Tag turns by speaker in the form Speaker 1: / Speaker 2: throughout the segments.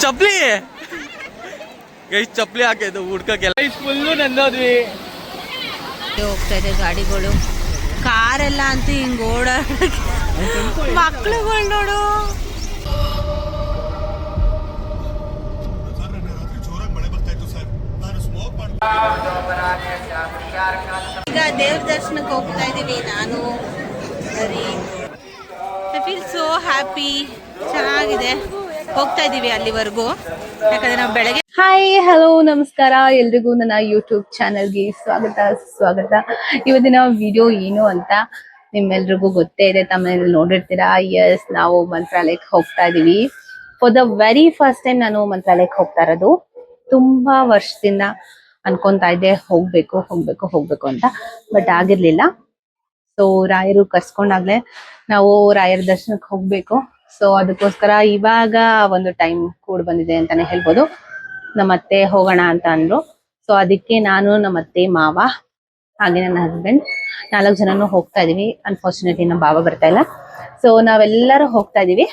Speaker 1: ಚಪ್ಲಿ ಎಷ್ಟು ಚಪ್ಲಿ ಹಾಕಿದ್ದು ಹುಡ್ಕಕ್ಕೆಲ್ಲ ಫುಲ್ಲು ನಂದೋದ್ವಿ.
Speaker 2: ಹೋಗ್ತಾ ಇದೆ ಗಾಡಿಗಳು, ಕಾರೆಲ್ಲ ಅಂತೂ ಹಿಂಗ್ ಓಡಾಡಕ್ಕೆ, ಮಕ್ಳುಗಳು ನೋಡು. ಈಗ ದೇವ್ರ ದರ್ಶನಕ್ಕೆ ಹೋಗ್ತಾ ಇದೀವಿ. ನಾನು ಐ ಫೀಲ್ ಸೋ ಹ್ಯಾಪಿ. ಚೆನ್ನಾಗಿದೆ. ಹೋಗ್ತಾ ಇದೀವಿ ಅಲ್ಲಿವರೆಗೂ, ಯಾಕಂದ್ರೆ ನಾವು ಬೆಳಗ್ಗೆ.
Speaker 3: ಹಾಯ್, ಹಲೋ, ನಮಸ್ಕಾರ ಎಲ್ರಿಗೂ ನನ್ನ ಯೂಟ್ಯೂಬ್ ಚಾನಲ್ಗೆ ಸ್ವಾಗತ. ಇವತ್ತಿನ ವಿಡಿಯೋ ಏನು ಅಂತ ನಿಮ್ಮೆಲ್ರಿಗೂ ಗೊತ್ತೇ ಇದೆ, ತಮ್ಮಲ್ಲಿ ನೋಡಿರ್ತೀರಾ. ಎಸ್, ನಾವು ಮಂತ್ರಾಲಯಕ್ಕೆ ಹೋಗ್ತಾ ಇದೀವಿ. For the very first time ನಾನು ಮಂತ್ರಾಲಯಕ್ಕೆ ಹೋಗ್ತಾ ಇರೋದು. ತುಂಬಾ ವರ್ಷದಿಂದ ಅನ್ಕೊಂತಾ ಇದ್ದೆ ಹೋಗ್ಬೇಕು ಅಂತ, ಬಟ್ ಆಗಿರ್ಲಿಲ್ಲ. ಸೊ ರಾಯರು ಕರ್ಸ್ಕೊಂಡಾಗ್ಲೇ ನಾವು ರಾಯರ ದರ್ಶನಕ್ಕೆ ಹೋಗ್ಬೇಕು. ಸೊ ಅದಕ್ಕೋಸ್ಕರ ಇವಾಗ ಒಂದು ಟೈಮ್ ಕೂಡ ಬಂದಿದೆ ಅಂತಾನೆ ಹೇಳ್ಬೋದು. ನಮ್ಮತ್ತೆ ಹೋಗೋಣ ಅಂತ ಅಂದ್ರು. ಸೊ ಅದಕ್ಕೆ ನಾನು, ನಮ್ಮತ್ತೆ, ಮಾವ ಹಾಗೆ ನನ್ನ ಹಸ್ಬೆಂಡ್ 4 ಜನನು ಹೋಗ್ತಾ ಇದೀವಿ. ಅನ್ಫಾರ್ಚುನೇಟ್ಲಿ ನಮ್ಮ ಬಾಬಾ ಬರ್ತಾ ಇಲ್ಲ. ಸೊ ನಾವೆಲ್ಲರೂ ಹೋಗ್ತಾ ಇದೀವಿ.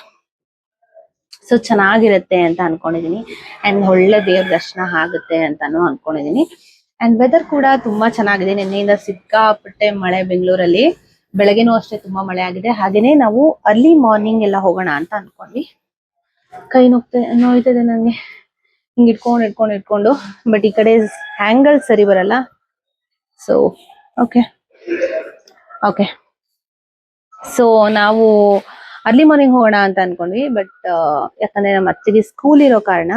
Speaker 3: ಸೊ ಚೆನ್ನಾಗಿರುತ್ತೆ ಅಂತ ಅನ್ಕೊಂಡಿದೀನಿ, ಅಂಡ್ ಒಳ್ಳೆ ದೇವ್ರ ದರ್ಶನ ಆಗುತ್ತೆ ಅಂತಾನು ಅನ್ಕೊಂಡಿದೀನಿ. ಅಂಡ್ ವೆದರ್ ಕೂಡ ತುಂಬಾ ಚೆನ್ನಾಗಿದೆ. ನಿನ್ನೆಯಿಂದ ಸಿಕ್ಕಾಪಟ್ಟೆ ಮಳೆ ಬೆಂಗಳೂರಲ್ಲಿ. ಬೆಳಗ್ಗೆನೂ ಅಷ್ಟೇ ತುಂಬಾ ಮಳೆ ಆಗಿದೆ. ಹಾಗೇನೆ ನಾವು ಅರ್ಲಿ ಮಾರ್ನಿಂಗ್ ಎಲ್ಲ ಹೋಗೋಣ ಅಂತ ಅನ್ಕೊಂಡ್ವಿ. ಕೈ ನೋಯ್ತದೆ ನಂಗೆ, ಹಿಂಗ್ ಇಟ್ಕೊಂಡು. ಬಟ್ ಈ ಕಡೆ ಹ್ಯಾಂಗಲ್ ಸರಿ ಬರಲ್ಲ. ಸೊ ಓಕೆ ಸೊ ನಾವು ಅರ್ಲಿ ಮಾರ್ನಿಂಗ್ ಹೋಗೋಣ ಅಂತ ಅನ್ಕೊಂಡ್ವಿ. ಬಟ್ ಯಾಕಂದ್ರೆ ನಮ್ಮ ಅತ್ತಿಗೆ ಸ್ಕೂಲ್ ಇರೋ ಕಾರಣ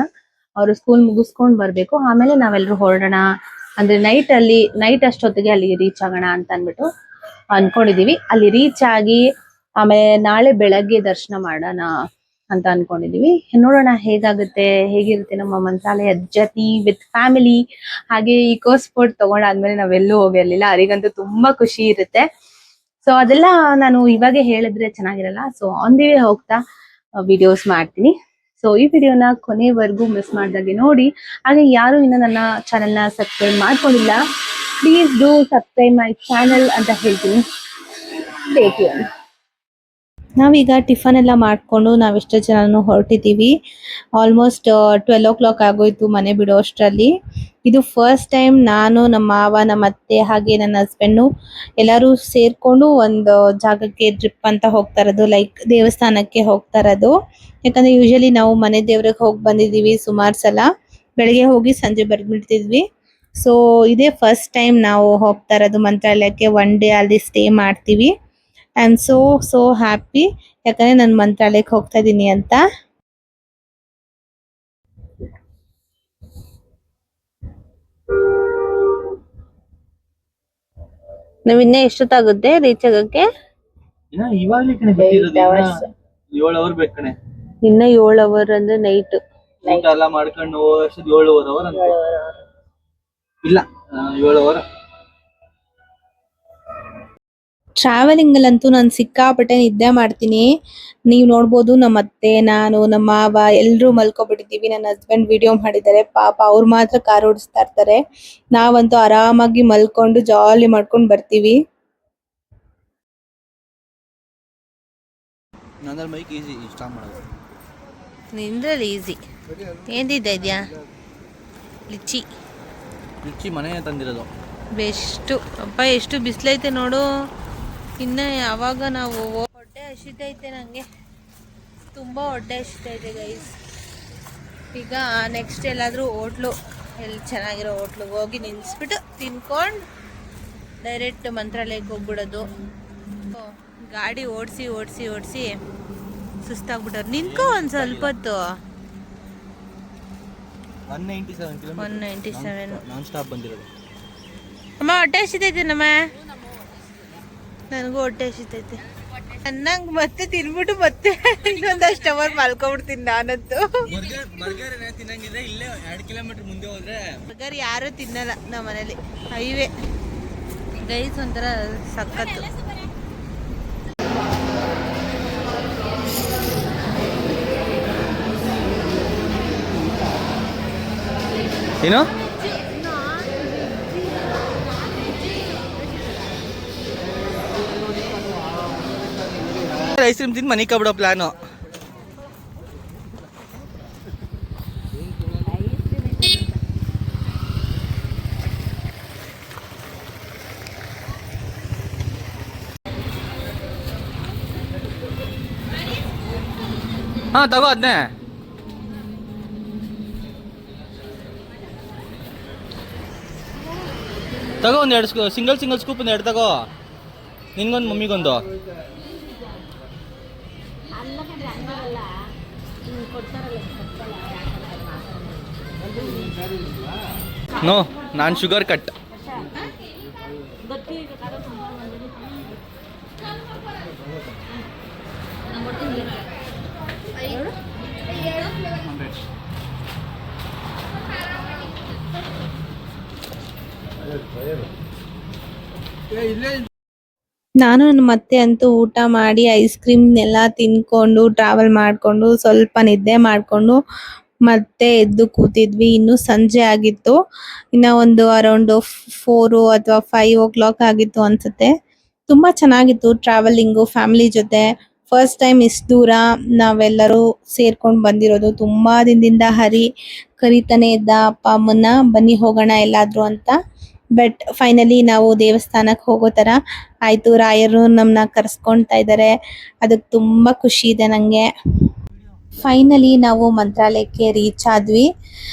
Speaker 3: ಅವರು ಸ್ಕೂಲ್ ಮುಗಿಸ್ಕೊಂಡ್ ಬರ್ಬೇಕು. ಆಮೇಲೆ ನಾವೆಲ್ಲರೂ ಹೊರಡೋಣ ಅಂದ್ರೆ ನೈಟ್ ಅಷ್ಟೊತ್ತಿಗೆ ಅಲ್ಲಿ ರೀಚ್ ಆಗೋಣ ಅಂತ ಅನ್ಬಿಟ್ಟು ಅನ್ಕೊಂಡಿದೀವಿ. ಅಲ್ಲಿ ರೀಚ್ ಆಗಿ ಆಮೇಲೆ ನಾಳೆ ಬೆಳಗ್ಗೆ ದರ್ಶನ ಮಾಡೋಣ ಅಂತ ಅನ್ಕೊಂಡಿದೀವಿ. ನೋಡೋಣ ಹೇಗಿರುತ್ತೆ ನಮ್ಮ ಮಂತ್ರಾಲಯ ಜರ್ನಿ ವಿತ್ ಫ್ಯಾಮಿಲಿ. ಹಾಗೆ ಈಕೋ ಸ್ಪೋರ್ಟ್ ತಗೊಂಡಾದ್ಮೇಲೆ ನಾವೆಲ್ಲೂ ಹೋಗಿರ್ಲಿಲ್ಲ. ಅವರಿಗಂತೂ ತುಂಬಾ ಖುಷಿ ಇರುತ್ತೆ. ಸೊ ಅದೆಲ್ಲ ನಾನು ಇವಾಗೆ ಹೇಳಿದ್ರೆ ಚೆನ್ನಾಗಿರಲ್ಲ. ಸೊ ಆನ್ ದಿ ವೇ ಹೋಗ್ತಾ ವಿಡಿಯೋಸ್ ಮಾಡ್ತೀನಿ. ಸೊ ಈ ವಿಡಿಯೋನ ಕೊನೆವರೆಗೂ ಮಿಸ್ ಮಾಡ್ದಾಗೆ ನೋಡಿ. ಹಾಗೆ ಯಾರು ಇನ್ನು ನನ್ನ ಚಾನೆಲ್ನ ಸಬ್ಸ್ಕ್ರೈಬ್ ಮಾಡ್ಕೊಂಡಿಲ್ಲ, please do subscribe my channel ಅಂತ ಹೇಳ್ತೀನಿ. ನಾವೀಗ ಟಿಫನ್ ಎಲ್ಲ ಮಾಡ್ಕೊಂಡು ನಾವೆಷ್ಟೋ ಜನನು ಹೊರಟಿದ್ದೀವಿ. ಆಲ್ಮೋಸ್ಟ್ 12 o'clock ಆಗೋಯ್ತು ಮನೆ ಬಿಡೋ ಅಷ್ಟರಲ್ಲಿ. ಇದು ಫಸ್ಟ್ ಟೈಮ್ ನಾನು, ನಮ್ಮ ಮಾವ, ನಮ್ಮ ಅತ್ತೆ ಹಾಗೆ ನನ್ನ ಹಸ್ಬೆಂಡು ಎಲ್ಲರೂ ಸೇರ್ಕೊಂಡು ಒಂದು ಜಾಗಕ್ಕೆ ಟ್ರಿಪ್ ಅಂತ ಹೋಗ್ತಾ ಇರೋದು, ಲೈಕ್ ದೇವಸ್ಥಾನಕ್ಕೆ ಹೋಗ್ತಾ ಇರೋದು. ಯಾಕಂದ್ರೆ ಯೂಶಲಿ ನಾವು ಮನೆ ದೇವ್ರಿಗೆ ಹೋಗಿ ಬಂದಿದ್ದೀವಿ ಸುಮಾರು ಸಲ. ಬೆಳಗ್ಗೆ ಹೋಗಿ ಸಂಜೆ ಬರ್ಬಿಡ್ತಿದ್ವಿ. ಸೊ ಇದೇ ಫಸ್ಟ್ ಟೈಮ್ ನಾವು ಹೋಗ್ತಾ ಇರೋದು ಮಂತ್ರಾಲಯಕ್ಕೆ. 1 day ಅಲ್ಲಿ ಸ್ಟೇ ಮಾಡ್ತೀವಿ. ಐ ಆಮ್ ಸೋ ಹ್ಯಾಪಿ, ಯಾಕಂದ್ರೆ ನಾನು ಮಂತ್ರಾಲಯಕ್ಕೆ ಹೋಗ್ತಾ ಇದ್ದೀನಿ ಅಂತ. ನಾವ್ ಇನ್ನೇ ಎಷ್ಟೊತ್ತಾಗುತ್ತೆ ರೀಚ್ ಆಗಕ್ಕೆ? ಇನ್ನ 7 hour ಅಂದ್ರೆ ನೈಟ್
Speaker 1: ಎಲ್ಲ ಮಾಡ್ಕೊಂಡು 7 hour ಇಲ್ಲ 7 hour.
Speaker 3: ಟ್ರಾವೆಲಿಂಗ್ ಅಲ್ಲಂತೂ ನಾನು ಸಿಕ್ಕಾಪಟ್ಟೆ ನಿದ್ದೆ ಮಾಡ್ತೀನಿ. ನೀವು ನೋಡ್ಬೋದು, ನಮ್ಮ ಅತ್ತೆ, ನಾನು, ನಮ್ಮ ಮಾವ ಎಲ್ರು ಮಲ್ಕೊಬಿಟ್ಟಿದ್ದೀವಿ. ನನ್ನ ಹಸ್ಬೆಂಡ್ ವಿಡಿಯೋ ಮಾಡಿದ್ದಾರೆ. ಪಾಪ ಅವ್ರು ಮಾತ್ರ ಕಾರ್ ಓಡಿಸ್ತಾ ಇರ್ತಾರೆ. ನಾವಂತೂ ಆರಾಮಾಗಿ ಮಲ್ಕೊಂಡು ಜಾಲಿ ಮಾಡ್ಕೊಂಡು ಬರ್ತೀವಿ.
Speaker 2: ನಿಂದ್ರಲ್ಲಿ ಈಸಿ. ಏನಿದ್ಯಾ ಲಿಚ್ಚಿ
Speaker 1: ಮನೆ ತಂದಿರೋದು
Speaker 2: ಬೆಸ್ಟು. ಅಪ್ಪ ಎಷ್ಟು ಬಿಸಿಲೈತೆ ನೋಡು. ಇನ್ನ ಯಾವಾಗ ನಾವು ಹೊಟ್ಟೆ ಹಸಿತೈತೆ, ನಂಗೆ ತುಂಬಾ ಹೊಟ್ಟೆ ಹಸಿತೈತೆ ಗೈಸ್. ಈಗ ನೆಕ್ಸ್ಟ್ ಎಲ್ಲಾದ್ರೂ ಎಲ್ಲಿ ಚೆನ್ನಾಗಿರೋ ಹೋಟ್ಲಿಗೆ ಹೋಗಿ ನಿನ್ಸ್ಬಿಟ್ಟು ತಿನ್ಕೊಂಡು ಡೈರೆಕ್ಟ್ ಮಂತ್ರಾಲಯಕ್ಕೆ ಹೋಗ್ಬಿಡೋದು. ಗಾಡಿ ಓಡಿಸಿ ಸುಸ್ತಾಗ್ಬಿಟ್ಟವ್ರು. ನಿನ್ಕೋ ಒಂದು ಸ್ವಲ್ಪ ಹೊತ್ತು. 197
Speaker 1: ನಾನ್ ಸ್ಟಾಪ್ ಬಂದಿರೋದು.
Speaker 2: ಅಮ್ಮ ಹೊಟ್ಟೆ ಹಸಿತೈತೆ ನಮ್ಮ. ನನಗೂ ಹೊಟ್ಟೆ ಹಸಿತೈತೆ. ಚೆನ್ನಾಗಿ ಮತ್ತೆ ತಿನ್ಬಿಟ್ಟು ಮತ್ತೆ ಇನ್ನೊಂದಷ್ಟು ಅವರ್ ಮಲ್ಕೊಬಿಡ್ತೀನಿ ನಾನಂತೂ.
Speaker 1: ತಿನ್ನಂಗಿದ್ರೆ ಇಲ್ಲೇ 2 ಕಿಲೋಮೀಟರ್ ಮುಂದೆ ಹೋದ್ರೆ
Speaker 2: ಬರ್ಗರ್ ಯಾರು ತಿನ್ನಲ್ಲ ನಮ್ಮ ಮನೇಲಿ. ಹೈವೇ ಗೈಸ್ ಒಂಥರ ಸಖತ್ತು.
Speaker 1: ಏನು ಐಸ್ ಕ್ರೀಮ್ ತಿಂದು ಮನೆ ಕಬಿಡೋ ಪ್ಲಾನು. ಹಾಂ ತಗೋ ಅದನ್ನೇ. ತಗೋ ಒಂದು ಎರಡು ಸಿಂಗಲ್ ಸ್ಕೂಪ್ ಒಂದು ಎರಡು ತಗೋ, ನಿನ್ಗೊಂದು ಮಮ್ಮಿಗೊಂದು. ನೋ, ನಾನು ಶುಗರ್ ಕಟ್.
Speaker 3: ನಾನು ನನ್ನ ಮತ್ತೆ ಅಂತೂ ಊಟ ಮಾಡಿ ಐಸ್ ಕ್ರೀಮ್ನೆಲ್ಲ ತಿನ್ಕೊಂಡು ಟ್ರಾವೆಲ್ ಮಾಡಿಕೊಂಡು ಸ್ವಲ್ಪ ನಿದ್ದೆ ಮಾಡಿಕೊಂಡು ಮತ್ತೆ ಎದ್ದು ಕೂತಿದ್ವಿ. ಇನ್ನು ಸಂಜೆ ಆಗಿತ್ತು, ಇನ್ನ ಒಂದು ಅರೌಂಡ್ 4 ಅಥವಾ 5 ಓ ಕ್ಲಾಕ್ ಆಗಿತ್ತು ಅನ್ಸುತ್ತೆ. ತುಂಬಾ ಚೆನ್ನಾಗಿತ್ತು ಟ್ರಾವೆಲಿಂಗು ಫ್ಯಾಮಿಲಿ ಜೊತೆ. ಫಸ್ಟ್ ಟೈಮ್ ಇಷ್ಟು ದೂರ ನಾವೆಲ್ಲರೂ ಸೇರ್ಕೊಂಡು ಬಂದಿರೋದು. ತುಂಬಾ ದಿನದಿಂದ ಕರಿತಾನೆ ಇದ್ದ ಅಪ್ಪ ಅಮ್ಮನ್ನ, ಬನ್ನಿ ಹೋಗೋಣ ಎಲ್ಲಾದ್ರೂ ಅಂತ. ಬಟ್ ಫೈನಲಿ ನಾವು ದೇವಸ್ಥಾನಕ್ಕೆ ಹೋಗೋ ತರ ಆಯ್ತು. ರಾಯರು ನಮ್ಮನ್ನ ಕರ್ಸ್ಕೊಳ್ತಾ ಇದ್ದಾರೆ, ಅದಕ್ಕೆ ತುಂಬಾ ಖುಷಿ ಇದೆ ನಂಗೆ. ಫೈನಲಿ ನಾವು ಮಂತ್ರಾಲಯಕ್ಕೆ ರೀಚ್ ಆದ್ವಿ.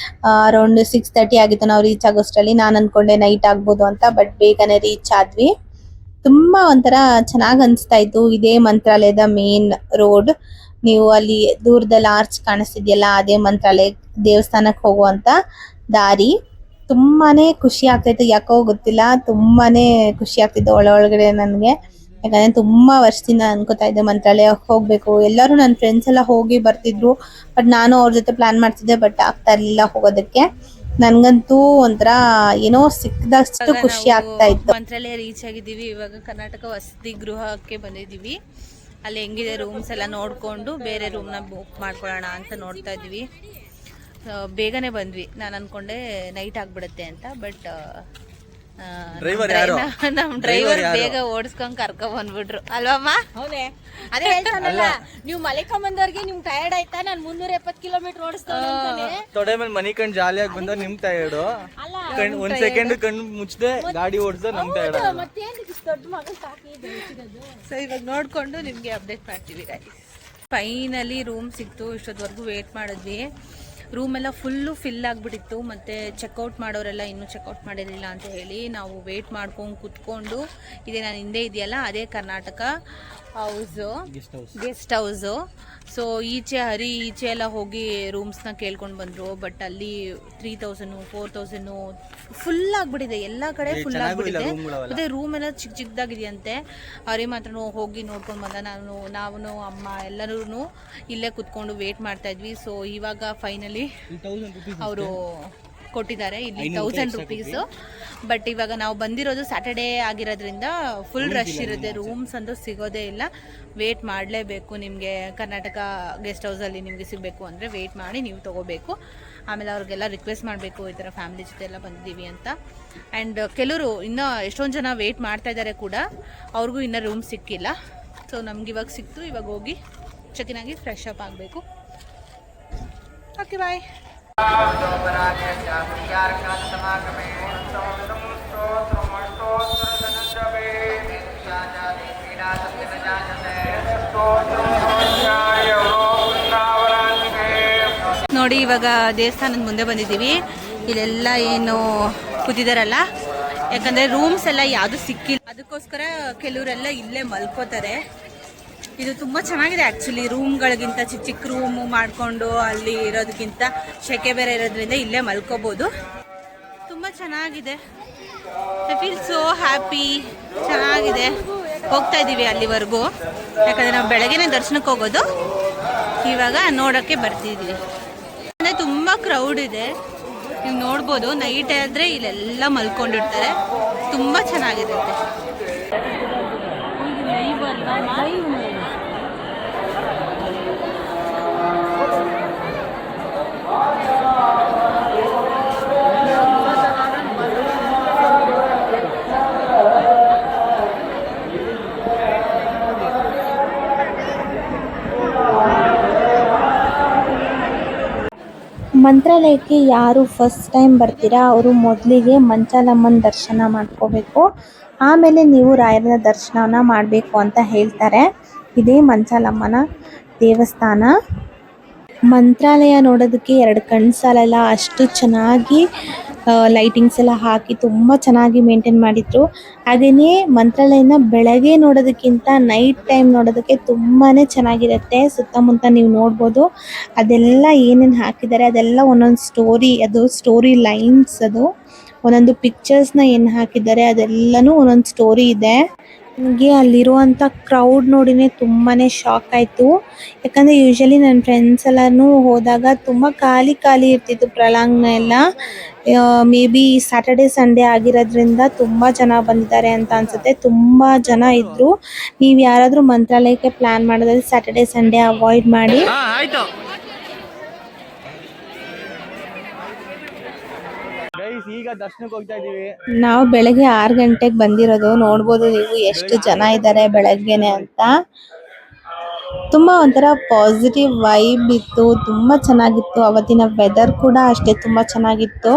Speaker 3: ಅರೌಂಡ್ 6:30 ಆಗಿತ್ತು ನಾವು ರೀಚ್ ಆಗೋಷ್ಟರಲ್ಲಿ. ನಾನು ಅನ್ಕೊಂಡೆ ನೈಟ್ ಆಗ್ಬೋದು ಅಂತ, ಬಟ್ ಬೇಗನೆ ರೀಚ್ ಆದ್ವಿ. ತುಂಬಾ ಒಂಥರ ಚೆನ್ನಾಗ್ ಅನ್ಸ್ತಾ ಇತ್ತು. ಇದೇ ಮಂತ್ರಾಲಯದ ಮೇನ್ ರೋಡ್. ನೀವು ಅಲ್ಲಿ ದೂರದಲ್ಲಿ ಆರ್ಚ್ ಕಾಣಿಸ್ತಿದ್ಯಲ್ಲ, ಅದೇ ಮಂತ್ರಾಲಯ ದೇವಸ್ಥಾನಕ್ಕೆ ಹೋಗುವಂತ ದಾರಿ. ತುಂಬಾನೇ ಖುಷಿ ಆಗ್ತೈತೆ, ಯಾಕೋ ಗೊತ್ತಿಲ್ಲ, ತುಂಬಾನೇ ಖುಷಿ ಆಗ್ತಿತ್ತು ಒಳಗಡೆ ನನ್ಗೆ. ಯಾಕಂದ್ರೆ ತುಂಬಾ ವರ್ಷದಿಂದ ಅನ್ಕೋತಾ ಇದ್ದೆ ಮಂತ್ರಾಲಯ ಹೋಗ್ಬೇಕು. ಎಲ್ಲರೂ ನನ್ನ ಫ್ರೆಂಡ್ಸ್ ಎಲ್ಲ ಹೋಗಿ ಬರ್ತಿದ್ರು, ಬಟ್ ನಾನು ಅವ್ರ ಜೊತೆ ಪ್ಲಾನ್ ಮಾಡ್ತಿದ್ದೆ, ಬಟ್ ಆಗ್ತಾ ಇರ್ಲಿಲ್ಲ ಹೋಗೋದಕ್ಕೆ. ನನ್ಗಂತೂ ಒಂಥರ ಏನೋ ಸಿಕ್ಕದಷ್ಟು ಖುಷಿ ಆಗ್ತಾ ಇತ್ತು.
Speaker 2: ಮಂತ್ರಾಲಯ ರೀಚ್ ಆಗಿದ್ದೀವಿ. ಇವಾಗ ಕರ್ನಾಟಕ ವಸತಿ ಗೃಹಕ್ಕೆ ಬಂದಿದ್ದೀವಿ. ಅಲ್ಲಿ ಹೆಂಗಿದೆ ರೂಮ್ಸ್ ಎಲ್ಲ ನೋಡ್ಕೊಂಡು ಬೇರೆ ರೂಮ್ನ ಬುಕ್ ಮಾಡ್ಕೊಳ್ಳೋಣ ಅಂತ ನೋಡ್ತಾ ಇದ್ವಿ. ಬೇಗನೆ ಬಂದ್ವಿ. ನಾನು ಅನ್ಕೊಂಡೆ ನೈಟ್ ಆಗ್ಬಿಡುತ್ತೆ ಅಂತ, ಬಟ್ ನಮ್ ಡ್ರೈವರ್ ಬೇಗ ಓಡಿಸ್ಕೊಂಡ್ ಕರ್ಕೊಂಡ್ ಬಂದ್ಬಿಟ್ರು ಅಲ್ವಮ್ಮ?
Speaker 4: ಹೌದೇ, ಅದೇ ಹೇಳ್ತಾನಲ್ಲ, ನೀವು ಮಲಿಕೊಂಬಂದವ್ರಿಗೆ ನಿಮ್ ಟಯರ್ಡ್ ಆಯ್ತಾ, ನಾನು 370 ಕಿಲೋಮೀಟರ್ ಓಡಿಸ್ತಾನೆ
Speaker 1: ತೊಡೆ ಮೇಲೆ ಮನಿ ಕಂಡು ಜಾಲಿಯಾಗಿ ಬಂದ ನಿಮ್ ಟಯರ್ಡು. ಒಂದ್ ಸೆಕೆಂಡ್ ಕಣ್ಣು ಮುಚ್ಚದೆ ಗಾಡಿ ಓಡಿಸ್ದ ನಮ್ ಟಯರ್ಡ್.
Speaker 4: ದೊಡ್ಡ ಮಗನ್ ಸಾಕಿ.
Speaker 2: ಸೊ ಇವಾಗ ನೋಡ್ಕೊಂಡು ನಿಮ್ಗೆ ಅಪ್ಡೇಟ್ ಮಾಡ್ತೀವಿ. ಫೈನಲಿ ರೂಮ್ ಸಿಕ್ತು. ಇಷ್ಟೊತ್ತವರೆಗೂ ವೇಟ್ ಮಾಡಿದ್ವಿ. ರೂಮ್ ಎಲ್ಲ ಫುಲ್ಲು ಫಿಲ್ ಆಗಿಬಿಟ್ಟಿತ್ತು. ಮತ್ತು ಚೆಕ್ಔಟ್ ಮಾಡೋರೆಲ್ಲ ಇನ್ನೂ ಚೆಕ್ಔಟ್ ಮಾಡಿರಲಿಲ್ಲ ಅಂತ ಹೇಳಿ ನಾವು ವೇಟ್ ಮಾಡ್ಕೊಂಡು ಕುತ್ಕೊಂಡು, ಇದೇ ನಾನು ಹಿಂದೆ ಇದೆಯಲ್ಲ ಅದೇ ಕರ್ನಾಟಕ ಗೆಸ್ಟ್ ಹೌಸು. ಸೊ ಈಚೆ ಎಲ್ಲ ಹೋಗಿ ರೂಮ್ಸ್ನ ಕೇಳ್ಕೊಂಡು ಬಂದರು. ಬಟ್ ಅಲ್ಲಿ 3000 4000 ಫುಲ್ ಆಗಿಬಿಟ್ಟಿದೆ, ಎಲ್ಲ ಕಡೆ ಫುಲ್ ಆಗಿಬಿಟ್ಟಿದೆ. ಮತ್ತು ರೂಮ್ ಎಲ್ಲ ಚಿಕ್ಕದಾಗಿದೆಯಂತೆ. ಅವರೇ ಮಾತ್ರ ಹೋಗಿ ನೋಡ್ಕೊಂಡು ಬಂದ. ನಾವು ಅಮ್ಮ ಎಲ್ಲರೂ ಇಲ್ಲೇ ಕುತ್ಕೊಂಡು ವೇಟ್ ಮಾಡ್ತಾ ಇದ್ವಿ. ಸೊ ಇವಾಗ ಫೈನಲಿ ಅವರು ಕೊಟ್ಟಿದ್ದಾರೆ ಇಲ್ಲಿ 1000 ರುಪೀಸು. ಬಟ್ ಇವಾಗ ನಾವು ಬಂದಿರೋದು ಸ್ಯಾಟರ್ಡೇ ಆಗಿರೋದ್ರಿಂದ ಫುಲ್ ರಶ್ ಇರುತ್ತೆ. ರೂಮ್ಸ್ ಅಂತೂ ಸಿಗೋದೇ ಇಲ್ಲ, ವೇಟ್ ಮಾಡಲೇಬೇಕು. ನಿಮಗೆ ಕರ್ನಾಟಕ ಗೆಸ್ಟ್ ಹೌಸಲ್ಲಿ ನಿಮಗೆ ಸಿಗಬೇಕು ಅಂದರೆ ವೇಟ್ ಮಾಡಿ ನೀವು ತೊಗೋಬೇಕು. ಆಮೇಲೆ ಅವ್ರಿಗೆಲ್ಲ ರಿಕ್ವೆಸ್ಟ್ ಮಾಡಬೇಕು, ಈ ಥರ ಫ್ಯಾಮಿಲಿ ಜೊತೆ ಎಲ್ಲ ಬಂದಿದ್ದೀವಿ ಅಂತ. ಆ್ಯಂಡ್ ಕೆಲವರು ಇನ್ನೂ ಎಷ್ಟೊಂದು ಜನ ವೇಟ್ ಮಾಡ್ತಾ ಇದ್ದಾರೆ ಕೂಡ, ಅವ್ರಿಗೂ ಇನ್ನೂ ರೂಮ್ ಸಿಕ್ಕಿಲ್ಲ. ಸೊ ನಮ್ಗೆ ಇವಾಗ ಸಿಕ್ತು. ಇವಾಗ ಹೋಗಿ ಚೆಕಿನ್ ಆಗಿ ಫ್ರೆಶ್ ಅಪ್ ಆಗಬೇಕು. Okay bye. ನೋಡಿ ಇವಾಗ ದೇವಸ್ಥಾನದ ಮುಂದೆ ಬಂದಿದ್ದೀವಿ. ಇಲ್ಲೆಲ್ಲ ಏನು ಕೂತಿದಾರಲ್ಲ, ಯಾಕಂದರೆ ರೂಮ್ಸ್ ಎಲ್ಲ ಯಾವುದು ಸಿಕ್ಕಿಲ್ಲ, ಅದಕ್ಕೋಸ್ಕರ ಕೆಲವರೆಲ್ಲ ಇಲ್ಲೇ ಮಲ್ಕೋತಾರೆ. ಇದು ತುಂಬ ಚೆನ್ನಾಗಿದೆ ಆ್ಯಕ್ಚುಲಿ. ರೂಮ್ಗಳಿಗಿಂತ ಚಿಕ್ಕ ರೂಮು ಮಾಡಿಕೊಂಡು ಅಲ್ಲಿ ಇರೋದಕ್ಕಿಂತ ಶೆಕೆ ಬೇರೆ ಇರೋದ್ರಿಂದ ಇಲ್ಲೇ ಮಲ್ಕೋಬೋದು. ತುಂಬ ಚೆನ್ನಾಗಿದೆ. I feel so happy. ಚೆನ್ನಾಗಿದೆ. ಹೋಗ್ತಾ ಇದ್ದೀವಿ ಅಲ್ಲಿವರೆಗೂ, ಯಾಕಂದರೆ ನಾವು ಬೆಳಗ್ಗೆನೇ ದರ್ಶನಕ್ಕೆ ಹೋಗೋದು. ಇವಾಗ ನೋಡೋಕ್ಕೆ ಬರ್ತಿದ್ದೀವಿ. ಅಂದರೆ ತುಂಬ ಕ್ರೌಡ್ ಇದೆ, ನೀವು ನೋಡ್ಬೋದು. ನೈಟ್ ಆದರೆ ಇಲ್ಲೆಲ್ಲ ಮಲ್ಕೊಂಡಿರ್ತಾರೆ. ತುಂಬ ಚೆನ್ನಾಗಿದೆ.
Speaker 5: ಮಂತ್ರಾಲಯಕ್ಕೆ ಯಾರು ಫಸ್ಟ್ ಟೈಮ್ ಬರ್ತೀರಾ ಅವರು ಮೊದಲಿಗೆ ಮಂಚಾಲಮ್ಮನ ದರ್ಶನ ಮಾಡ್ಕೋಬೇಕು, ಆಮೇಲೆ ನೀವು ರಾಯರ ದರ್ಶನನ ಮಾಡಬೇಕು ಅಂತ ಹೇಳ್ತಾರೆ. ಇದೇ ಮಂಚಾಲಮ್ಮನ ದೇವಸ್ಥಾನ. ಮಂತ್ರಾಲಯ ನೋಡೋದಕ್ಕೆ 2 ಕಣ್ಣು ಸಾಲಲ್ಲ, ಅಷ್ಟು ಚೆನ್ನಾಗಿ ಲೈಟಿಂಗ್ಸ್ ಎಲ್ಲ ಹಾಕಿ ತುಂಬ ಚೆನ್ನಾಗಿ ಮೇಂಟೈನ್ ಮಾಡಿದ್ರು. ಹಾಗೆಯೇ ಮಂತ್ರಾಲಯನ ಬೆಳಗ್ಗೆ ನೋಡೋದಕ್ಕಿಂತ ನೈಟ್ ಟೈಮ್ ನೋಡೋದಕ್ಕೆ ತುಂಬಾ ಚೆನ್ನಾಗಿರುತ್ತೆ. ಸುತ್ತಮುತ್ತ ನೀವು ನೋಡ್ಬೋದು ಅದೆಲ್ಲ ಏನೇನು ಹಾಕಿದ್ದಾರೆ ಅದೆಲ್ಲ ಒಂದೊಂದು ಸ್ಟೋರಿ, ಅದು ಸ್ಟೋರಿ ಲೈನ್ಸ್, ಅದು ಒಂದೊಂದು ಪಿಕ್ಚರ್ಸ್ನ ಏನು ಹಾಕಿದ್ದಾರೆ ಅದೆಲ್ಲನೂ ಒಂದೊಂದು ಸ್ಟೋರಿ ಇದೆ. ನನಗೆ ಅಲ್ಲಿರುವಂಥ ಕ್ರೌಡ್ ನೋಡಿನೇ ತುಂಬಾ ಶಾಕ್ ಆಯಿತು. ಯಾಕಂದರೆ ಯೂಶ್ವಲಿ ನನ್ನ ಫ್ರೆಂಡ್ಸ್ ಎಲ್ಲನೂ ಹೋದಾಗ ತುಂಬ ಖಾಲಿ ಇರ್ತಿತ್ತು ಪ್ರಲಾಂಗ್ನ ಎಲ್ಲ. ಮೇ ಬಿ ಸ್ಯಾಟರ್ಡೆ ಸಂಡೇ ಆಗಿರೋದ್ರಿಂದ ತುಂಬ ಜನ ಬಂದಿದ್ದಾರೆ ಅಂತ ಅನಿಸುತ್ತೆ. ತುಂಬ ಜನ ಇದ್ದರು. ನೀವು ಯಾರಾದರೂ ಮಂತ್ರಾಲಯಕ್ಕೆ ಪ್ಲ್ಯಾನ್ ಮಾಡೋದಾದ್ರೆ ಸ್ಯಾಟರ್ಡೆ ಸಂಡೇ ಅವಾಯ್ಡ್ ಮಾಡಿ.
Speaker 1: ಈಗ ದರ್ಶನಕ್ಕೆ ಹೋಗ್ತಾ ಇದೀವಿ.
Speaker 5: ನಾವು ಬೆಳಗ್ಗೆ 6 ಗಂಟೆಗೆ ಬಂದಿರೋದು. ನೋಡ್ಬೋದು ನೀವು ಎಷ್ಟು ಜನ ಇದ್ದಾರೆ ಬೆಳಗ್ಗೆನೆ ಅಂತ. ತುಂಬಾ ಒಂಥರ ಪಾಸಿಟಿವ್ ವೈಬ್ ಇತ್ತು, ತುಂಬಾ ಚೆನ್ನಾಗಿತ್ತು. ಅವತ್ತಿನ ವೆದರ್ ಕೂಡ ಅಷ್ಟೇ ತುಂಬಾ ಚೆನ್ನಾಗಿತ್ತು.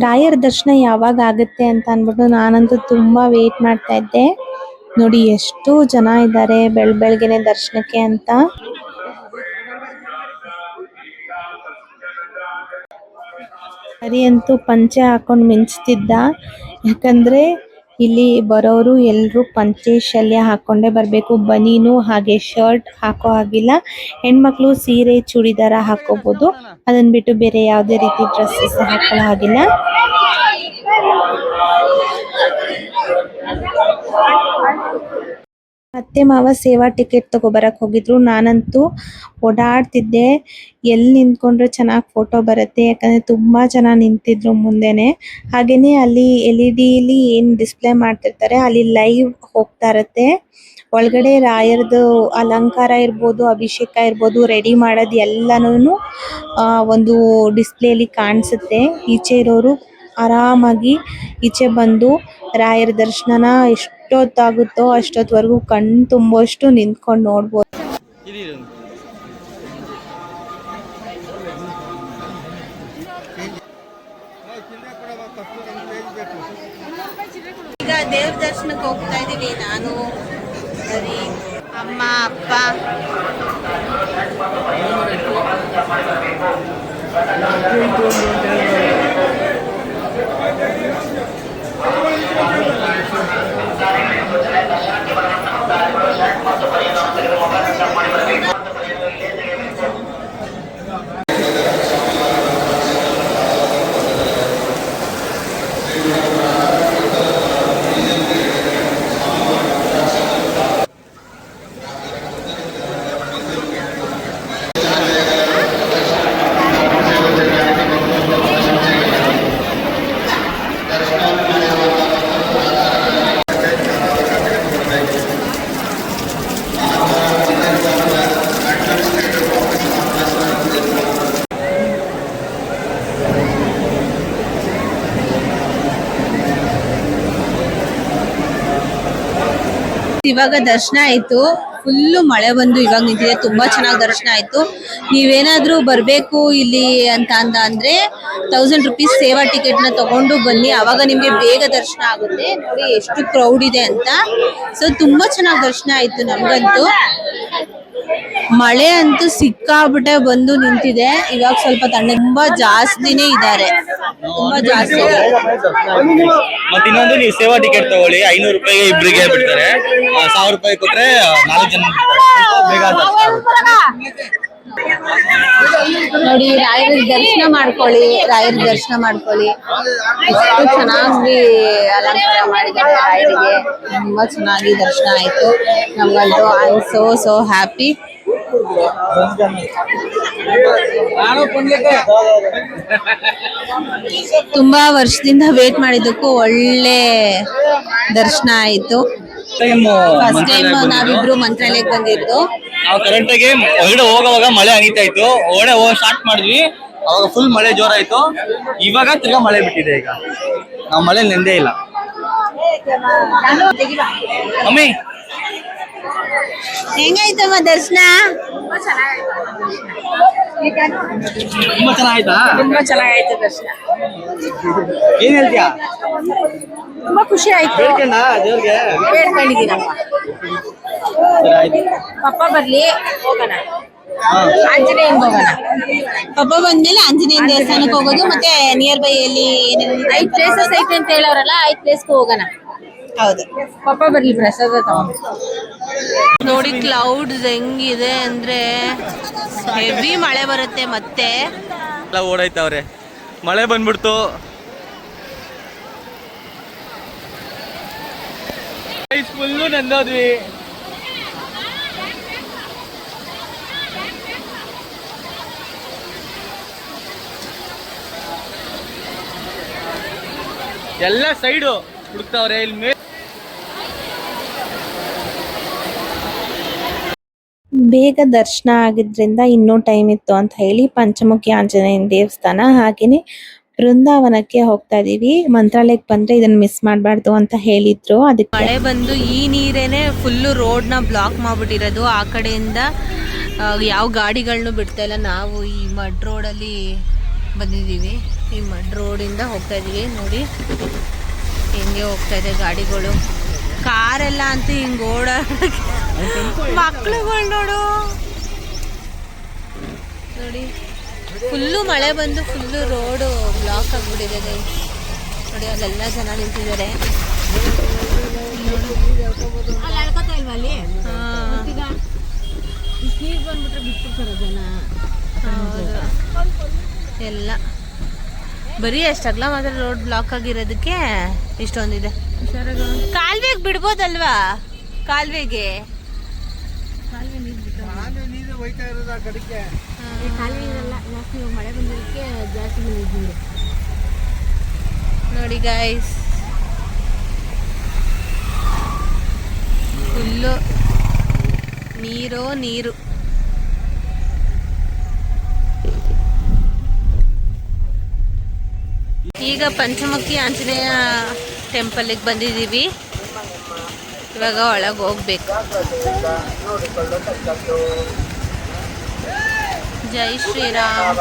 Speaker 5: ರಾಯರ ದರ್ಶನ ಯಾವಾಗ ಆಗುತ್ತೆ ಅಂತ ಅಂದ್ಬಿಟ್ಟು ನಾನಂತೂ ತುಂಬಾ ವೇಟ್ ಮಾಡ್ತಾ ಇದ್ದೆ. ನೋಡಿ ಎಷ್ಟು ಜನ ಇದ್ದಾರೆ ಬೆಳಗ್ಗೆನೆ ದರ್ಶನಕ್ಕೆ ಅಂತ. ಹರಿ ಅಂತೂ ಪಂಚೆ ಹಾಕೊಂಡು ಮಿಂಚ್ತಿದ್ದ. ಯಾಕಂದ್ರೆ ಇಲ್ಲಿ ಬರೋರು ಎಲ್ಲರೂ ಪಂಚೆ ಶಲ್ಯ ಹಾಕೊಂಡೇ ಬರಬೇಕು. ಬನೀನು ಹಾಗೆ ಶರ್ಟ್ ಹಾಕೋ ಹಾಗಿಲ್ಲ. ಹೆಣ್ಮಕ್ಳು ಸೀರೆ ಚೂಡಿದಾರ ಹಾಕೋಬಹುದು, ಅದನ್ನ ಬಿಟ್ಟು ಬೇರೆ ಯಾವುದೇ ರೀತಿ ಡ್ರೆಸ್ಸಸ್ ಹಾಕೊಳ್ಳೋ ಹಾಗಿಲ್ಲ. ಅತ್ತೆ ಮಾವ ಸೇವಾ ಟಿಕೆಟ್ ತಗೋಬರಕ್ಕೆ ಹೋಗಿದ್ರು. ನಾನಂತೂ ಓಡಾಡ್ತಿದ್ದೆ, ಎಲ್ಲಿ ನಿಂತ್ಕೊಂಡ್ರೆ ಚೆನ್ನಾಗಿ ಫೋಟೋ ಬರುತ್ತೆ, ಯಾಕಂದರೆ ತುಂಬ ಜನ ನಿಂತಿದ್ರು ಮುಂದೆನೆ. ಹಾಗೆಯೇ ಅಲ್ಲಿ LED ಏನು ಡಿಸ್ಪ್ಲೇ ಮಾಡ್ತಿರ್ತಾರೆ ಅಲ್ಲಿ ಲೈವ್ ಹೋಗ್ತಾ ಇರುತ್ತೆ. ಒಳಗಡೆ ರಾಯರದು ಅಲಂಕಾರ ಇರ್ಬೋದು, ಅಭಿಷೇಕ ಇರ್ಬೋದು, ರೆಡಿ ಮಾಡೋದು ಎಲ್ಲನೂ ಒಂದು ಡಿಸ್ಪ್ಲೇಲಿ ಕಾಣಿಸುತ್ತೆ. ಈಚೆ ಇರೋರು ಆರಾಮಾಗಿ ಈಚೆ ಬಂದು ರಾಯರ ದರ್ಶನನ ಎಷ್ಟೊತ್ತಾಗುತ್ತೋ ಅಷ್ಟೊತ್ತವರೆಗೂ ಕಣ್ಣು ತುಂಬುವಷ್ಟು ನಿಂತ್ಕೊಂಡು ನೋಡ್ಬೋದು.
Speaker 2: ಈಗ ದೇವ್ರ ದರ್ಶನಕ್ಕೆ ಹೋಗ್ತಾ ಇದೀವಿ. ನಾನು, ಹರಿ, ಅಮ್ಮ, ಅಪ್ಪ. ಇವಾಗ ದರ್ಶನ ಆಯ್ತು. ಫುಲ್ಲು ಮಳೆ ಬಂದು ಇವಾಗ ನಿಂತಿದೆ. ತುಂಬಾ ಚೆನ್ನಾಗಿ ದರ್ಶನ ಆಯ್ತು. ನೀವೇನಾದ್ರೂ ಬರ್ಬೇಕು ಇಲ್ಲಿ ಅಂತ ಅಂದ್ರೆ 1000 ರೂಪೀಸ್ ಸೇವಾ ಟಿಕೆಟ್ ನ ತಗೊಂಡು ಬನ್ನಿ, ಅವಾಗ ನಿಮ್ಗೆ ಬೇಗ ದರ್ಶನ ಆಗುತ್ತೆ. ನೋಡಿ ಎಷ್ಟು ಕ್ರೌಡ್ ಇದೆ ಅಂತ. ಸೊ ತುಂಬಾ ಚೆನ್ನಾಗಿ ದರ್ಶನ ಆಯ್ತು ನಮ್ಗಂತೂ. ಮಳೆ ಅಂತೂ ಸಿಕ್ಕಾಬಿಟ್ಟೆ ಬಂದು ನಿಂತಿದೆ. ಇವಾಗ ಸ್ವಲ್ಪ ತುಂಬಾ ಜಾಸ್ತಿನೇ ಇದ್ದಾರೆ, ತುಂಬಾ ಜಾಸ್ತಿ.
Speaker 1: ಮತ್ತೆ ಇನ್ನೊಂದು, ನೀವು ಸೇವಾ ಟಿಕೆಟ್ ತಗೊಳ್ಳಿ, 500 ರೂಪಾಯಿಗೆ ಇಬ್ಬರಿಗೆ ಬಿಡ್ತಾರೆ. 1000 ರೂಪಾಯಿ ಕೊಟ್ರೆ 4 ಜನ ಬೇಗ
Speaker 3: ನೋಡಿ, ರಾಯರ ದರ್ಶನ ಮಾಡ್ಕೊಳ್ಳಿ, ಎಷ್ಟು ಚೆನ್ನಾಗಿ ಅಲಂಕಾರ ಮಾಡಿದ್ದಾರೆ ರಾಯರಿಗೆ. ತುಂಬಾ ಚೆನ್ನಾಗಿ ದರ್ಶನ ಆಯ್ತು ನಮ್ಗಂತೂ. I am so happy. ತುಂಬಾ ವರ್ಷದಿಂದ ವೇಟ್ ಮಾಡಿದ್ದಕ್ಕೂ ಒಳ್ಳೆ ದರ್ಶನ ಆಯ್ತು. ಫಸ್ಟ್ ಟೈಮ್ ನಾವಿಬ್ರು ಮಂತ್ರಾಲಯಕ್ಕೆ ಬಂದಿದ್ದು.
Speaker 1: ನಾವು ಕರೆಕ್ಟ್ ಆಗಿ ಹೊರಗಡೆ ಹೋಗುವಾಗ ಮಳೆ ಹನಿತಾ ಇತ್ತು. ಹೊರಗಡೆ ಹೋಗ ಸ್ಟಾರ್ಟ್ ಮಾಡಿದ್ವಿ, ಅವಾಗ ಫುಲ್ ಮಳೆ ಜೋರಾಯ್ತು. ಇವಾಗ ತಿರ್ಗಾ ಮಳೆ ಬಿಟ್ಟಿದೆ. ಈಗ ನಾವು ಮಳೆ ನೆಂದೇ ಇಲ್ಲ. ಮಮ್ಮಿ
Speaker 2: ಹೆಂಗಾಯ್ತಮ್ಮ ದರ್ಶನ?
Speaker 1: ತುಂಬಾ ಚೆನ್ನಾಗಾಯ್ತಾ?
Speaker 4: ತುಂಬಾ ಚೆನ್ನಾಗೈತೆ ದರ್ಶನ.
Speaker 1: ಏನ್ ಹೇಳ್ತೀಯಾ?
Speaker 4: ತುಂಬಾ ಖುಷಿ ಆಯ್ತು.
Speaker 1: ಹೇಳ್ಕೊಂಡ ದೇವ್ರಿಗೆ?
Speaker 4: ಬೇಡ್ಕೊಂಡಿದ್ದೀನಪ್ಪ.
Speaker 1: ಸರಿ, ಆಯ್ತು.
Speaker 4: ಪಪ್ಪ ಬರ್ಲಿ ಹೋಗೋಣ. ಆಂಜನೇಯಂಗ್ ಹೋಗೋಣ.
Speaker 2: ಹಬ್ಬ ಬಂದ್ಮೇಲೆ ಆಂಜನೇಯನ ದೇವಸ್ಥಾನಕ್ಕೆ ಹೋಗೋದು, ಮತ್ತೆ ನಿಯರ್ ಬೈ ಎಲ್ಲಿ
Speaker 4: 5 ಪ್ಲೇಸಸ್ ಐತೆ ಅಂತ ಹೇಳೋರಲ್ಲ, 5 ಪ್ಲೇಸ್ಗೂ ಹೋಗೋಣ.
Speaker 2: ಹೌದು.
Speaker 4: ಪಪ್ಪ ಬರ್ಲಿ ಪ್ರಸಾದ ತಗೊಂಡು.
Speaker 2: ನೋಡಿ ಕ್ಲೌಡ್ಸ್ ಹೆಂಗಿದೆ ಅಂದ್ರೆ ಹೆವಿ ಮಳೆ ಬರುತ್ತೆ ಮತ್ತೆ.
Speaker 1: ಎಲ್ಲ ಓಡಾಯ್ತವ್ರೆ, ಮಳೆ ಬಂದ್ಬಿಡ್ತು. ಫುಲ್ಲು ನಂದೋದ್ವಿ. ಎಲ್ಲ ಸೈಡು ಹುಡುಕ್ತಾವ್ರೆ ಇಲ್ಲಿ ಮೇಲೆ.
Speaker 5: ಬೇಗ ದರ್ಶನ ಆಗಿದ್ರಿಂದ ಇನ್ನೂ ಟೈಮ್ ಇತ್ತು ಅಂತ ಹೇಳಿ ಪಂಚಮುಖಿ ಆಂಜನೇಯನ ದೇವಸ್ಥಾನ ಹಾಗೇನೆ ಬೃಂದಾವನಕ್ಕೆ ಹೋಗ್ತಾ ಇದೀವಿ. ಮಂತ್ರಾಲಯಕ್ಕೆ ಬಂದ್ರೆ ಇದನ್ನ ಮಿಸ್ ಮಾಡಬಾರ್ದು ಅಂತ ಹೇಳಿದ್ರು. ಅದಕ್ಕೆ
Speaker 2: ಮಳೆ ಬಂದು ಈ ನೀರೇನೆ ಫುಲ್ಲು ರೋಡ್ನ ಬ್ಲಾಕ್ ಮಾಡ್ಬಿಟ್ಟಿರೋದು. ಆ ಕಡೆಯಿಂದ ಯಾವ ಗಾಡಿಗಳನ್ನೂ ಬಿಡ್ತಾ ಇಲ್ಲ. ನಾವು ಈ ಮಡ್ ರೋಡಲ್ಲಿ ಬಂದಿದ್ದೀವಿ. ಈ ಮಡ್ ರೋಡಿಂದ ಹೋಗ್ತಾ ಇದೀವಿ. ನೋಡಿ ಹೆಂಗೆ ಹೋಗ್ತಾ ಇದೆ ಗಾಡಿಗಳು. ಕಾರೆಲ್ಲ ಅಂತೂ ಹಿಂಗೆ ಓಡಾಡೋಕ್ಕೆ ಮಕ್ಳುಗಳು ನೋಡು. ನೋಡಿ ಫುಲ್ಲು ಮಳೆ ಬಂದು ಫುಲ್ಲು ರೋಡು ಬ್ಲಾಕ್ ಆಗಿಬಿಟ್ಟಿದೆ. ನೋಡಿ ಅಲ್ಲೆಲ್ಲ ಜನ ನಿಂತಿದ್ದಾರೆ. ಎಲ್ಲ ಬರೀ ಅಷ್ಟಾಗ್ಲ ಮಾತ್ರ ರೋಡ್ ಬ್ಲಾಕ್ ಆಗಿರೋದಕ್ಕೆ ಇಷ್ಟೊಂದಿದೆ. ಕಾಲ್ವೆಗೆ ಬಿಡ್ಬೋದಲ್ವಾ? ಕಾಲ್ವೆಗೆ ನೋಡಿ ಗೈಸ್, ಫುಲ್ಲು ನೀರು. ಈಗ ಪಂಚಮುಖಿ ಆಂಜನೇಯ ಟೆಂಪಲ್ಗೆ ಬಂದಿದ್ದೀವಿ. ಇವಾಗ ಒಳಗೆ ಹೋಗ್ಬೇಕು. ಜೈ ಶ್ರೀರಾಮ್.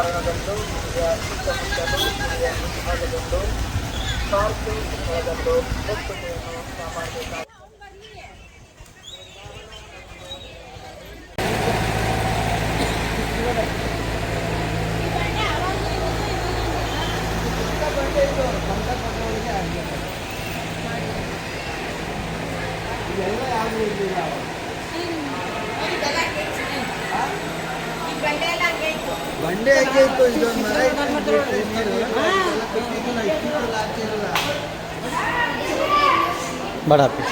Speaker 6: ಬಂಡೆ ಹೇಗೆ ಇತ್ತು ಇದೊಂದು ಮರ
Speaker 1: ಬೇಡ.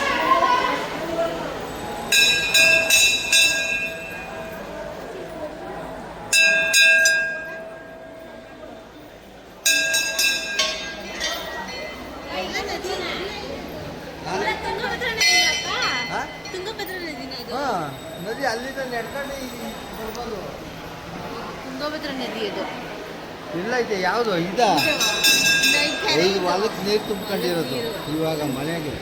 Speaker 6: ನದಿ ಅಲ್ಲಿಂದ ನಡ್ಕೊಂಡು ಬರ್ಬೋದು.
Speaker 2: ತುಂಗಭದ್ರಾ ನದಿ ಅದು
Speaker 6: ಇಲ್ಲ ಐತೆ ಯಾವುದು ಇದ ಈ ಹೊಲಕ್ಕೆ ನೀರು ತುಂಬ್ಕೊಂಡಿರೋದು ಇವಾಗ ಮಳೆಗೆ.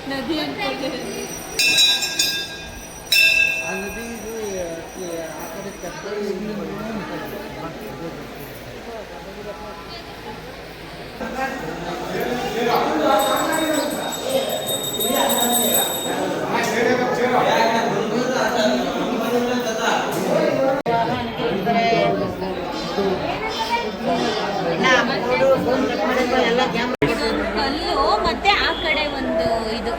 Speaker 6: ಆ ನದಿ ಇದು ಆ ಕಡೆ ಕರ್ಕೊಂಡು
Speaker 2: ಕಲ್ಲು ಮತ್ತೆ ಆ ಕಡೆ ಒಂದು ಇದು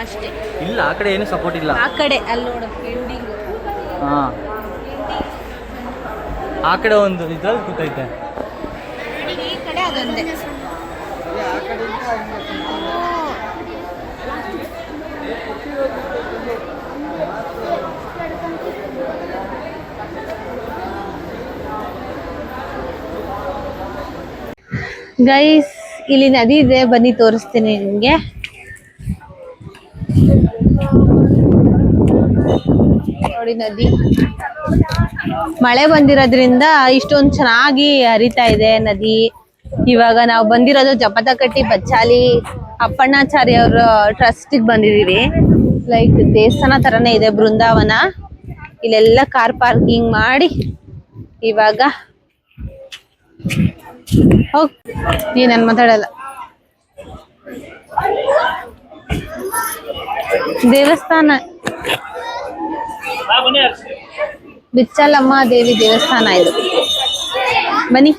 Speaker 2: ಅಷ್ಟೇ.
Speaker 1: ಇಲ್ಲ ಆ ಕಡೆ ಏನು ಸಪೋರ್ಟ್ ಇಲ್ಲ.
Speaker 2: ಆ ಕಡೆ ಅಲ್ಲಿ ನೋಡು ಎಂಡಿಂಗ್.
Speaker 1: ಹಾ ಆ ಕಡೆ ಒಂದು ಇದ್ರಲ್ಲಿ ಕೂತೈತೆ.
Speaker 2: ಈ ಕಡೆ ಅದೊಂದೇ.
Speaker 6: ಆ ಕಡೆಯಿಂದ
Speaker 3: ಗೈಸ್ ಇಲ್ಲಿ ನದಿ ಇದೆ, ಬನ್ನಿ ತೋರಿಸ್ತೀನಿ ನಿಮ್ಗೆ. ನೋಡಿ ನದಿ ಮಳೆ ಬಂದಿರೋದ್ರಿಂದ ಇಷ್ಟೊಂದು ಚೆನ್ನಾಗಿ ಹರಿತಾ ಇದೆ ನದಿ. ಇವಾಗ ನಾವು ಬಂದಿರೋದು ಜಪತಕಟ್ಟಿ ಬಚ್ಚಾಲಿ ಅಪ್ಪಣ್ಣಾಚಾರ್ಯ ಅವ್ರ ಟ್ರಸ್ಟಿಗೆ ಬಂದಿದೀವಿ. ಲೈಕ್ ದೇವಸ್ಥಾನ ತರನೇ ಇದೆ ಬೃಂದಾವನ. ಇಲ್ಲೆಲ್ಲ ಕಾರ್ ಪಾರ್ಕಿಂಗ್ ಮಾಡಿ ಇವಾಗ ಹೋಗ್ ನೀನ್ ಮಾತಾಡಲ್ಲ. ದೇವಸ್ಥಾನ ಬಿಚ್ಚಲಮ್ಮ ದೇವಿ ದೇವಸ್ಥಾನ ಇದು. ಬನ್ನಿ.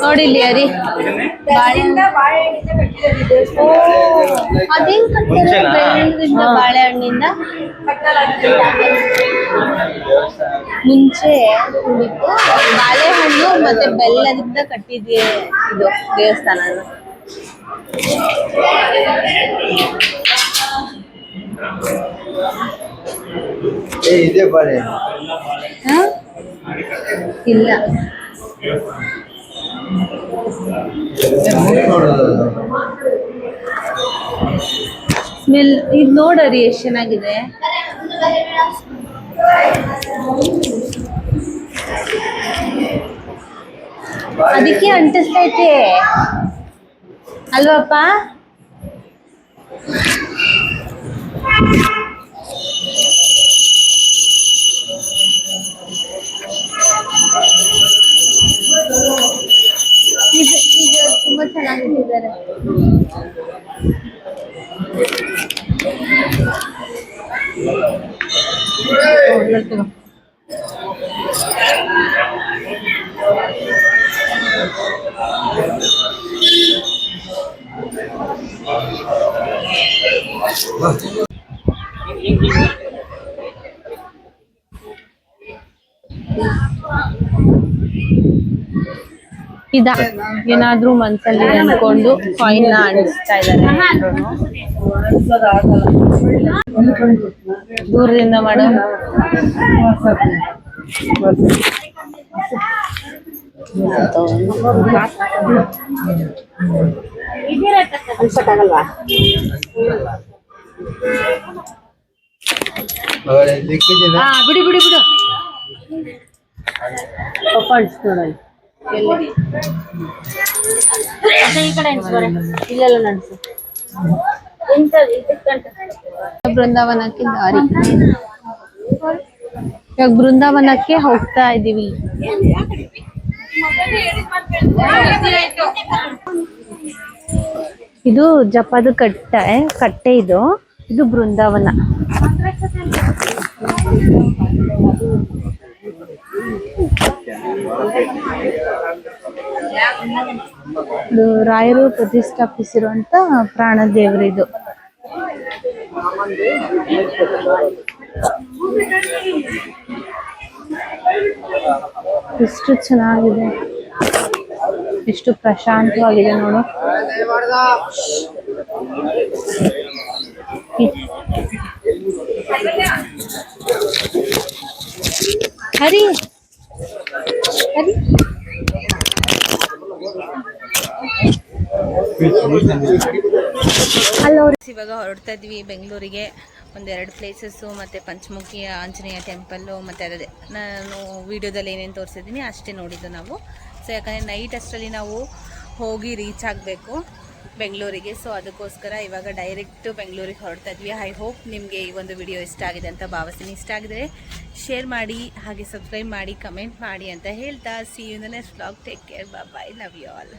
Speaker 3: ನೋಡಿಲ್ಲಿ ಅರಿ ಅದೇನ್ ಬೆಳ್ಳಿಂದ ಬಾಳೆಹಣ್ಣಿಂದ ಮುಂಚೆ ಬಾಳೆಹಣ್ಣು ಮತ್ತೆ ಬೆಲ್ಲದಿಂದ ಕಟ್ಟಿದ್ವಿ ಇದು ದೇವಸ್ಥಾನ.
Speaker 6: ಇದೆ ಬಾಳೆ
Speaker 3: ಇಲ್ಲ ಸ್ಮೆಲ್ ಇದು ನೋಡರಿ ಎಷ್ಟು ಚೆನ್ನಾಗಿದೆ. ಅದಕ್ಕೆ ಅಂಟಿಸ್ತೈತೆ ಅಲ್ವಪ್ಪ? ಇದು ತುಂಬಾ ಚೆನ್ನಾಗಿಟ್ಟಿದ್ದಾರೆ. ಇದ ಏನಾದ್ರೂ ಮನ್ಸಲ್ಲಿ ಅನ್ಕೊಂಡು ಕಾಯಿನ್ ನ ಅಂಟಿಸ್ತಾ ಇದ್ದಾರೆ. ದೂರದಿಂದ ಮಾಡೋ ಬಿಡಿ ಬಿಡಿ ಬಿಡು ಪಪ್ಪ ಅನ್ಸ್ನೋಡಲ್ಲಿ ಬೃಂದಾವನಕ್ಕೆ ದಾರಿ. ಇವಾಗ ಬೃಂದಾವನಕ್ಕೆ ಹೋಗ್ತಾ ಇದೀವಿ. ಇದು ಜಪದ ಕಟ್ಟೆ ಇದು ಬೃಂದಾವನ. ಇದು ರಾಯರು ಪ್ರತಿಷ್ಠಾಪಿಸಿರುವಂತ ಪ್ರಾಣ ದೇವರಿದು. ಎಷ್ಟು ಚೆನ್ನಾಗಿದೆ, ಎಷ್ಟು ಪ್ರಶಾಂತವಾಗಿದೆ ನೋಡು. ಹರಿ ಹರಿ ಇವಾಗ ಹೊರಡ್ತಾ ಇದ್ವಿ ಬೆಂಗಳೂರಿಗೆ. ಒಂದೆರಡು ಪ್ಲೇಸಸ್ಸು ಮತ್ತು ಪಂಚಮುಖಿ ಆಂಜನೇಯ ಟೆಂಪಲ್ಲು ಮತ್ತು ಅದೇ ನಾನು ವಿಡಿಯೋದಲ್ಲಿ ಏನೇನು ತೋರಿಸಿದ್ದೀನಿ ಅಷ್ಟೇ ನೋಡಿದ್ದು ನಾವು. ಸೊ ಯಾಕಂದರೆ ನೈಟ್ ಅಷ್ಟರಲ್ಲಿ ನಾವು ಹೋಗಿ ರೀಚ್ ಆಗಬೇಕು ಬೆಂಗಳೂರಿಗೆ. ಸೊ ಅದಕ್ಕೋಸ್ಕರ ಇವಾಗ ಡೈರೆಕ್ಟ್ ಬೆಂಗಳೂರಿಗೆ ಹೊರಡ್ತಾ ಇದ್ವಿ. ಐ ಹೋಪ್ ನಿಮಗೆ ಈ ಒಂದು ವಿಡಿಯೋ ಇಷ್ಟ ಆಗಿದೆ ಅಂತ ಭಾವಿಸ್ತೀನಿ. ಇಷ್ಟ ಆಗಿದ್ರೆ ಶೇರ್ ಮಾಡಿ, ಹಾಗೆ ಸಬ್ಸ್ಕ್ರೈಬ್ ಮಾಡಿ, ಕಮೆಂಟ್ ಮಾಡಿ ಅಂತ ಹೇಳ್ತಾ see you in the next vlog. Take care, bye bye, love you all.